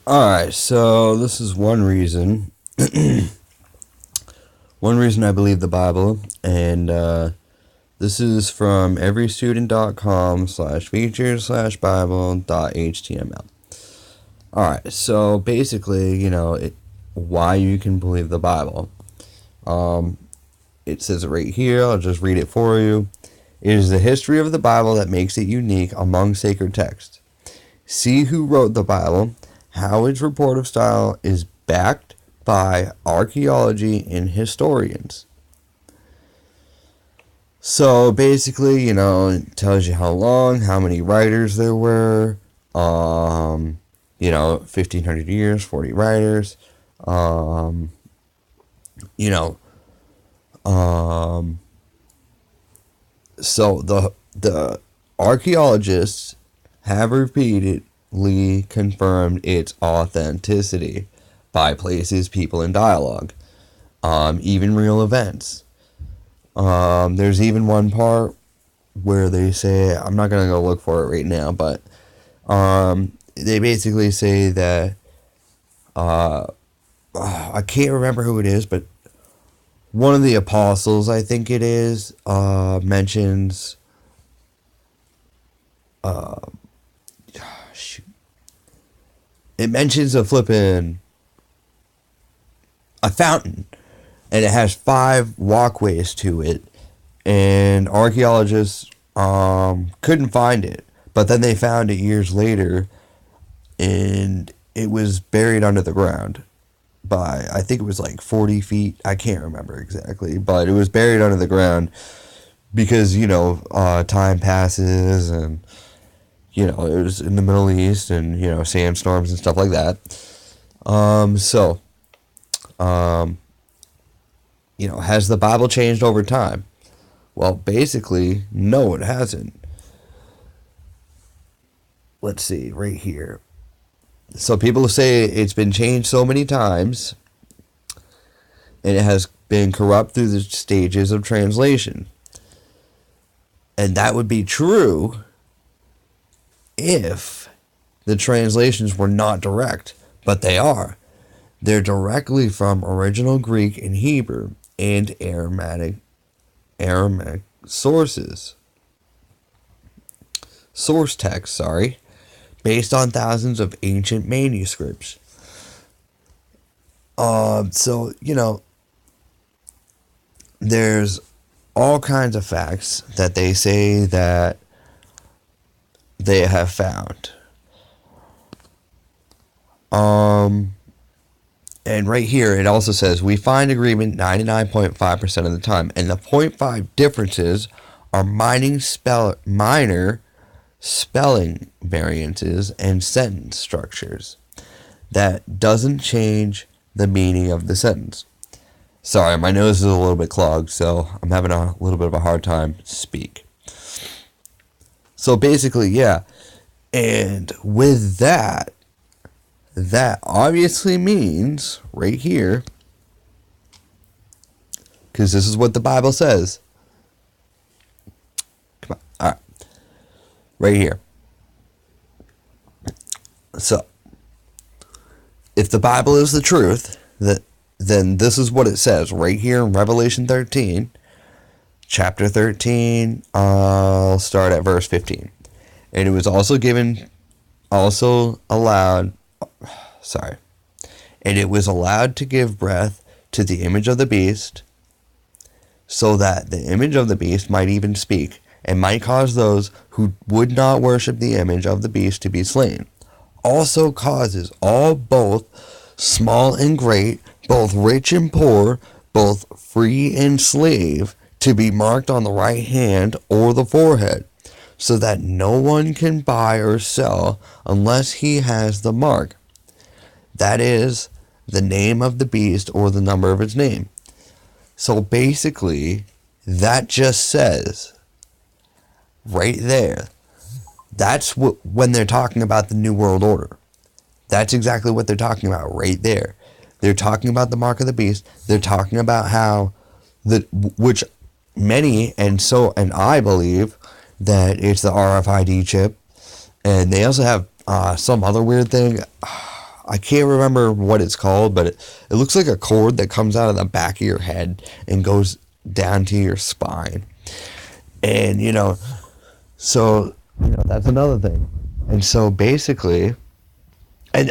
Alright, so this is one reason. One reason I believe the Bible, and this is from everystudent.com/features/bible.html. Alright, so basically, why you can believe the Bible. It says it right here, I'll just read it for you. It is the history of the Bible that makes it unique among sacred texts. See who wrote the Bible, how its reportive style is backed by archaeology and historians. So basically, it tells you how long, how many writers there were, 1,500 years, 40 writers, so the archaeologists have repeatedly confirmed its authenticity by places, people, and dialogue, even real events. There's even one part where they say, I'm not going to go look for it right now, but they basically say that, I can't remember who it is, but one of the apostles, I think it is, mentions, it mentions a fountain, and it has 5 walkways to it, and archaeologists couldn't find it, but then they found it years later, and it was buried under the ground by, I think it was like 40 feet, I can't remember exactly, but it was buried under the ground because, time passes, and it was in the Middle East, and sandstorms and stuff like that. Has the Bible changed over time? Well, basically, no, it hasn't. Let's see, right here. So people say it's been changed so many times, and it has been corrupt through the stages of translation. And that would be true if the translations were not direct, but they are. They're directly from original Greek and Hebrew and Aramaic source text, based on thousands of ancient manuscripts. There's all kinds of facts that they say that they have found. And right here, it also says, we find agreement 99.5% of the time. And the 0.5 differences are minor spelling variances and sentence structures. That doesn't change the meaning of the sentence. Sorry, my nose is a little bit clogged, so I'm having a little bit of a hard time to speak. So basically, yeah. And with that obviously means, right here, because this is what the Bible says. Come on. Alright. Right here. So, if the Bible is the truth, then this is what it says right here in Revelation 13, chapter 13, I'll start at verse 15. And it was and it was allowed to give breath to the image of the beast, so that the image of the beast might even speak, and might cause those who would not worship the image of the beast to be slain. Also causes all, both small and great, both rich and poor, both free and slave, to be marked on the right hand or the forehead, so that no one can buy or sell unless he has the mark. That is, the name of the beast or the number of its name. So basically, that just says, right there, that's when they're talking about the New World Order. That's exactly what they're talking about right there. They're talking about the mark of the beast. They're talking about how, which many, and I believe, that it's the RFID chip. And they also have some other weird thing. I can't remember what it's called, but it looks like a cord that comes out of the back of your head and goes down to your spine. And, so, that's another thing. And so basically, and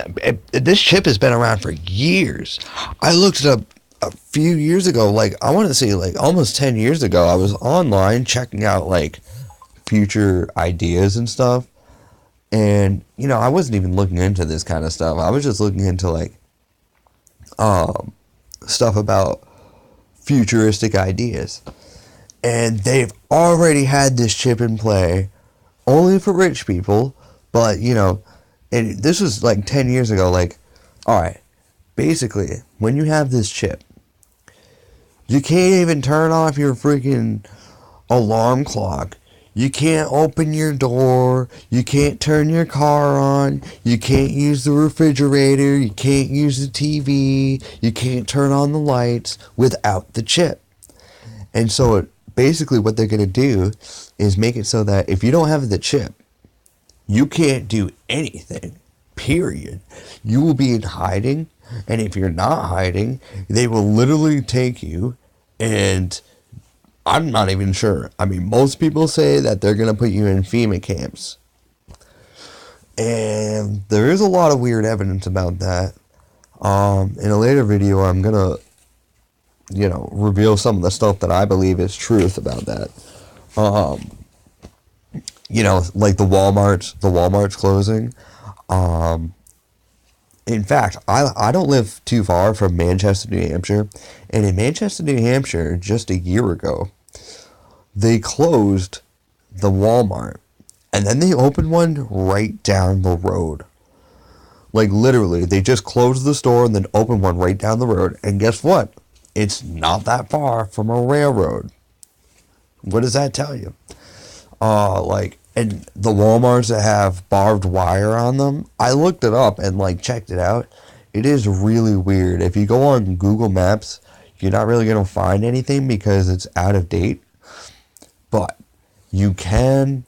this chip has been around for years. I looked it up a few years ago, like, I want to say, like, almost 10 years ago. I was online checking out, like, future ideas and stuff. And, I wasn't even looking into this kind of stuff. I was just looking into, like, stuff about futuristic ideas. And they've already had this chip in play, only for rich people, but, and this was like 10 years ago, like, alright, basically, when you have this chip, you can't even turn off your freaking alarm clock. You can't open your door. You can't turn your car on. You can't use the refrigerator. You can't use the TV. You can't turn on the lights without the chip. And so basically what they're going to do is make it so that if you don't have the chip, you can't do anything, period. You will be in hiding, and if you're not hiding, they will literally take you, and I'm not even sure. I mean, most people say that they're going to put you in FEMA camps. And there is a lot of weird evidence about that. In a later video, I'm going to, reveal some of the stuff that I believe is truth about that. Like the Walmart's closing. In fact, I don't live too far from Manchester, New Hampshire. And in Manchester, New Hampshire, just a year ago, they closed the Walmart. And then they opened one right down the road. Like, literally, they just closed the store and then opened one right down the road. And guess what? It's not that far from a railroad. What does that tell you? And the Walmarts that have barbed wire on them, I looked it up and, checked it out. It is really weird. If you go on Google Maps, you're not really going to find anything because it's out of date. But you can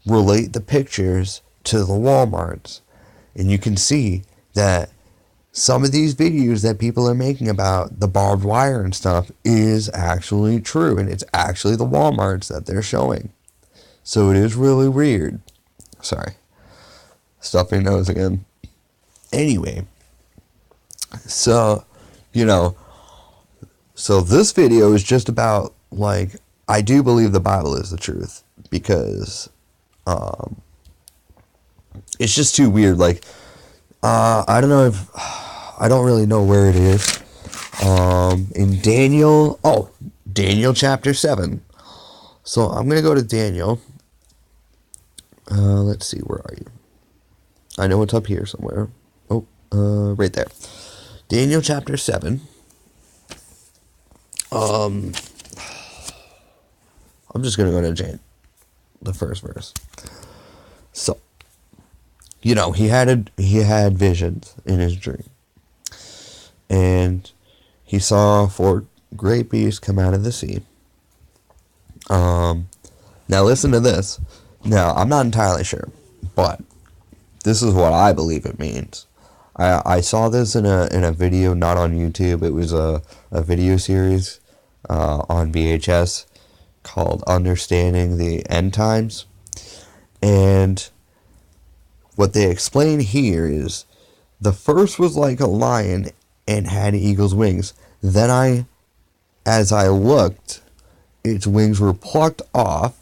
relate the pictures to the Walmarts. And you can see that some of these videos that people are making about the barbed wire and stuff is actually true. And it's actually the Walmarts that they're showing. So it is really weird. Sorry. Stuffing nose again. Anyway. So, so this video is just about, I do believe the Bible is the truth. Because, it's just too weird. I don't know I don't really know where it is. In Daniel chapter 7. So I'm going to go to Daniel. Let's see, where are you? I know it's up here somewhere. Right there. Daniel chapter 7. I'm just going to go to the first verse. So, he had visions in his dream. And he saw 4 great beasts come out of the sea. Now listen to this. Now, I'm not entirely sure, but this is what I believe it means. I saw this in a video, not on YouTube. It was a video series on VHS called Understanding the End Times. And what they explain here is the first was like a lion and had eagle's wings. Then as I looked, its wings were plucked off,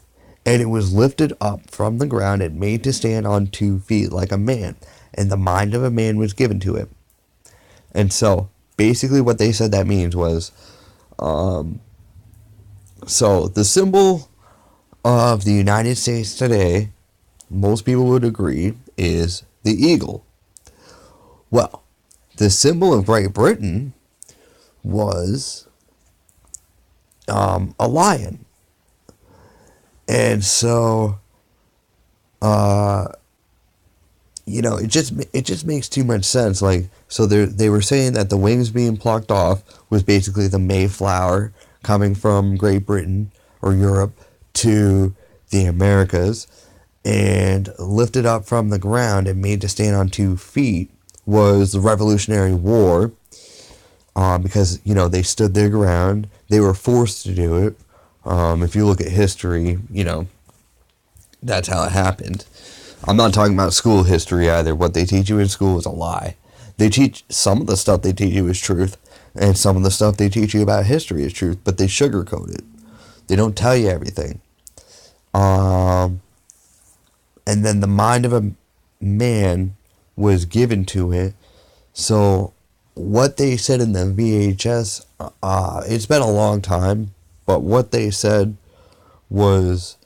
and it was lifted up from the ground and made to stand on 2 feet like a man, and the mind of a man was given to it. And so, basically what they said that means was, so the symbol of the United States today, most people would agree, is the eagle. Well, the symbol of Great Britain was a lion. And so, it just makes too much sense. So they were saying that the wings being plucked off was basically the Mayflower coming from Great Britain or Europe to the Americas, and lifted up from the ground and made to stand on 2 feet was the Revolutionary War, because, you know, they stood their ground. They were forced to do it. If you look at history, you know, that's how it happened. I'm not talking about school history either. What they teach you in school is a lie. They teach, some of the stuff they teach you is truth, and some of the stuff they teach you about history is truth, but they sugarcoat it. They don't tell you everything. And then the mind of a man was given to it. So what they said in the VHS, it's been a long time, but what they said was,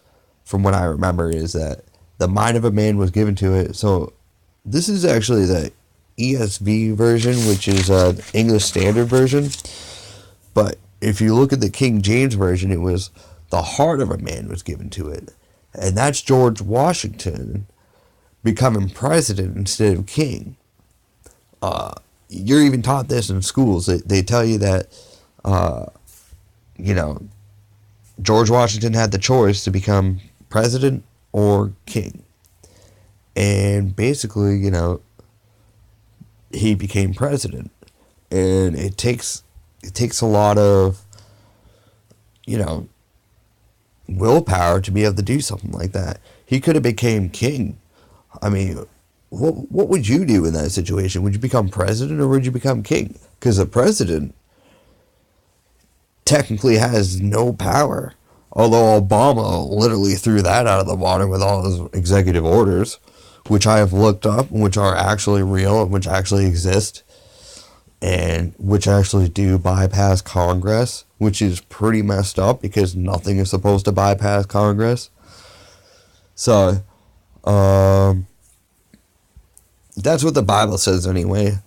from what I remember, is that the mind of a man was given to it. So this is actually the ESV version, which is an English Standard Version. But if you look at the King James Version, it was the heart of a man was given to it. And that's George Washington becoming president instead of king. You're even taught this in schools. They tell you that, you know, George Washington had the choice to become president or king. And basically, you know, he became president. And it takes a lot of, you know, willpower to be able to do something like that. He could have became king. I mean, what would you do in that situation? Would you become president or would you become king? Because the president technically has no power. Although Obama literally threw that out of the water with all his executive orders, which I have looked up, which are actually real, and which actually exist, and which actually do bypass Congress, which is pretty messed up because nothing is supposed to bypass Congress. So, that's what the Bible says anyway.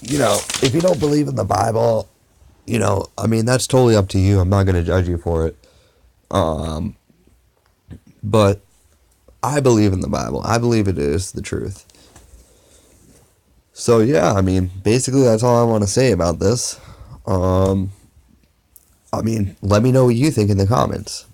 You know, if you don't believe in the Bible, you know, I mean, that's totally up to you. I'm not going to judge you for it. But I believe in the Bible. I believe it is the truth. So yeah, I mean, basically that's all I want to say about this. I mean, let me know what you think in the comments.